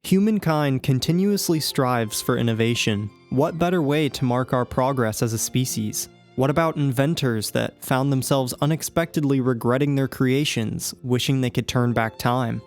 Humankind continuously strives for innovation. What better way to mark our progress as a species? What about inventors that found themselves unexpectedly regretting their creations, wishing they could turn back time?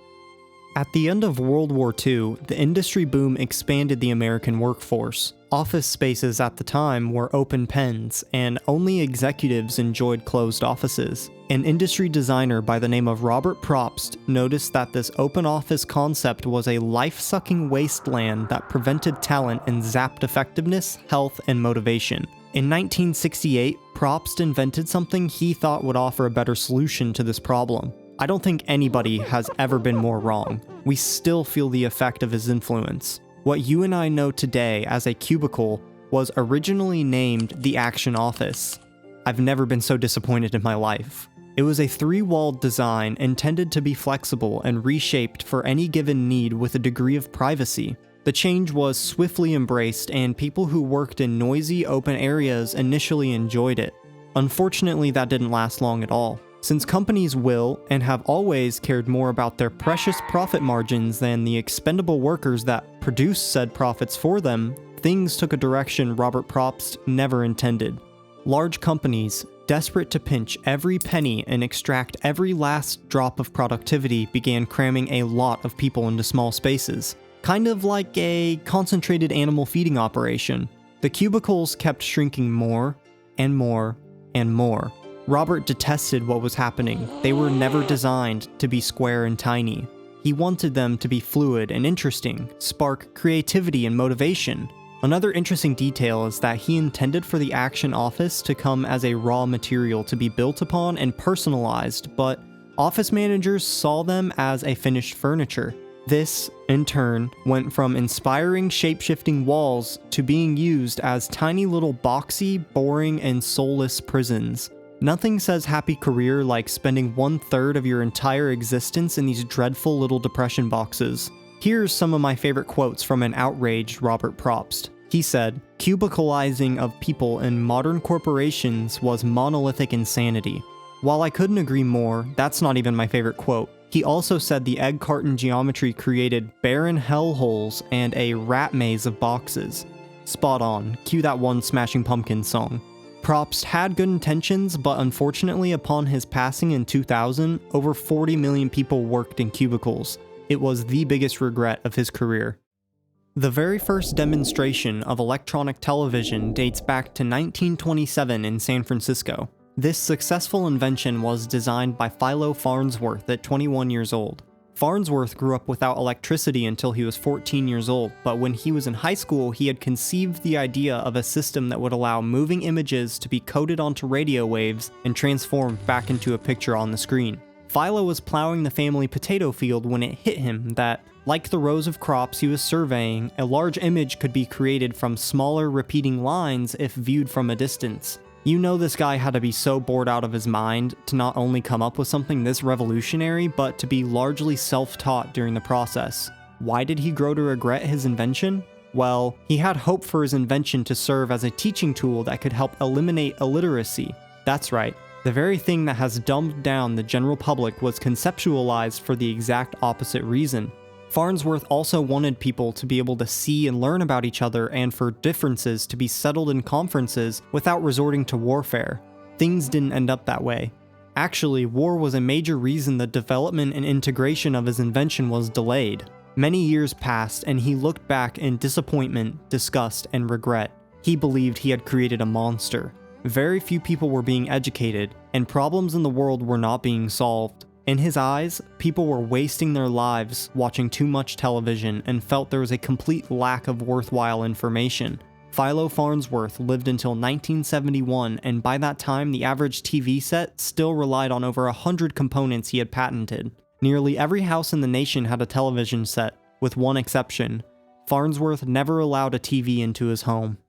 At the end of World War II, the industry boom expanded the American workforce. Office spaces at the time were open pens, and only executives enjoyed closed offices. An industry designer by the name of Robert Probst noticed that this open office concept was a life-sucking wasteland that prevented talent and zapped effectiveness, health, and motivation. In 1968, Probst invented something he thought would offer a better solution to this problem. I don't think anybody has ever been more wrong. We still feel the effect of his influence. What you and I know today as a cubicle was originally named the Action Office. I've never been so disappointed in my life. It was a three-walled design intended to be flexible and reshaped for any given need with a degree of privacy. The change was swiftly embraced, and people who worked in noisy, open areas initially enjoyed it. Unfortunately, that didn't last long at all. Since companies will, and have always cared more about their precious profit margins than the expendable workers that produce said profits for them, things took a direction Robert Probst never intended. Large companies, desperate to pinch every penny and extract every last drop of productivity, began cramming a lot of people into small spaces. Kind of like a concentrated animal feeding operation. The cubicles kept shrinking more and more and more. Robert detested what was happening. They were never designed to be square and tiny. He wanted them to be fluid and interesting, spark creativity and motivation. Another interesting detail is that he intended for the Action Office to come as a raw material to be built upon and personalized, but office managers saw them as a finished furniture. This, in turn, went from inspiring shape-shifting walls to being used as tiny little boxy, boring, and soulless prisons. Nothing says happy career like spending 1/3 of your entire existence in these dreadful little depression boxes. Here's some of my favorite quotes from an outraged Robert Probst. He said, "Cubicalizing of people in modern corporations was monolithic insanity." While I couldn't agree more, that's not even my favorite quote. He also said the egg carton geometry created barren hellholes and a rat maze of boxes. Spot on. Cue that one Smashing Pumpkins song. Probst had good intentions, but unfortunately upon his passing in 2000, over 40 million people worked in cubicles. It was the biggest regret of his career. The very first demonstration of electronic television dates back to 1927 in San Francisco. This successful invention was designed by Philo Farnsworth at 21 years old. Farnsworth grew up without electricity until he was 14 years old, but when he was in high school, he had conceived the idea of a system that would allow moving images to be coded onto radio waves and transformed back into a picture on the screen. Philo was plowing the family potato field when it hit him that, like the rows of crops he was surveying, a large image could be created from smaller repeating lines if viewed from a distance. You know this guy had to be so bored out of his mind to not only come up with something this revolutionary, but to be largely self-taught during the process. Why did he grow to regret his invention? Well, he had hope for his invention to serve as a teaching tool that could help eliminate illiteracy. That's right, the very thing that has dumbed down the general public was conceptualized for the exact opposite reason. Farnsworth also wanted people to be able to see and learn about each other and for differences to be settled in conferences without resorting to warfare. Things didn't end up that way. Actually, war was a major reason the development and integration of his invention was delayed. Many years passed and he looked back in disappointment, disgust, and regret. He believed he had created a monster. Very few people were being educated, and problems in the world were not being solved. In his eyes, people were wasting their lives watching too much television and felt there was a complete lack of worthwhile information. Philo Farnsworth lived until 1971, and by that time the average TV set still relied on over 100 components he had patented. Nearly every house in the nation had a television set, with one exception. Farnsworth never allowed a TV into his home.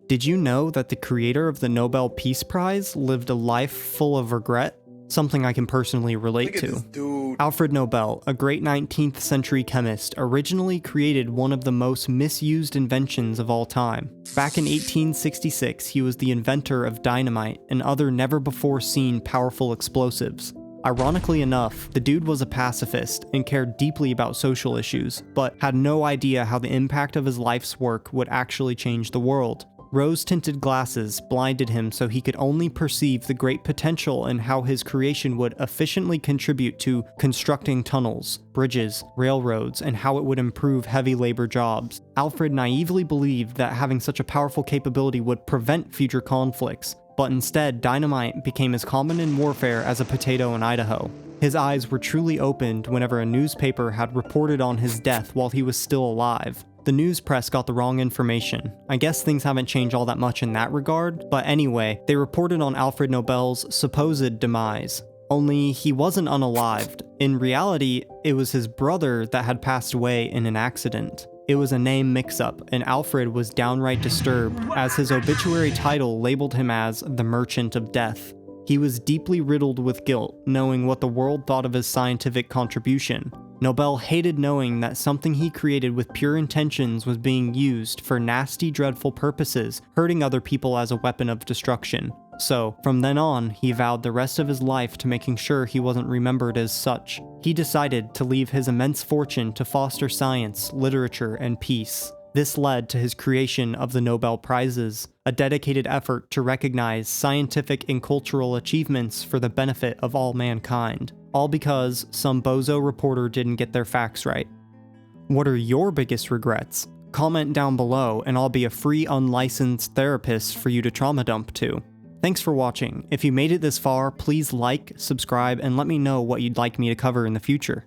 Did you know that the creator of the Nobel Peace Prize lived a life full of regret? Something I can personally relate to. Alfred Nobel, a great 19th century chemist, originally created one of the most misused inventions of all time. Back in 1866, he was the inventor of dynamite and other never-before-seen powerful explosives. Ironically enough, the dude was a pacifist and cared deeply about social issues, but had no idea how the impact of his life's work would actually change the world. Rose-tinted glasses blinded him so he could only perceive the great potential in how his creation would efficiently contribute to constructing tunnels, bridges, railroads, and how it would improve heavy labor jobs. Alfred naively believed that having such a powerful capability would prevent future conflicts, but instead dynamite became as common in warfare as a potato in Idaho. His eyes were truly opened whenever a newspaper had reported on his death while he was still alive. The news press got the wrong information. I guess things haven't changed all that much in that regard, but anyway, they reported on Alfred Nobel's supposed demise. Only he wasn't unalived. In reality, it was his brother that had passed away in an accident. It was a name mix-up, and Alfred was downright disturbed, as his obituary title labeled him as the Merchant of Death. He was deeply riddled with guilt, knowing what the world thought of his scientific contribution. Nobel hated knowing that something he created with pure intentions was being used for nasty, dreadful purposes, hurting other people as a weapon of destruction. So, from then on, he vowed the rest of his life to making sure he wasn't remembered as such. He decided to leave his immense fortune to foster science, literature, and peace. This led to his creation of the Nobel Prizes, a dedicated effort to recognize scientific and cultural achievements for the benefit of all mankind. All because some bozo reporter didn't get their facts right. What are your biggest regrets? Comment down below and I'll be a free unlicensed therapist for you to trauma dump to. Thanks for watching. If you made it this far, please like, subscribe, and let me know what you'd like me to cover in the future.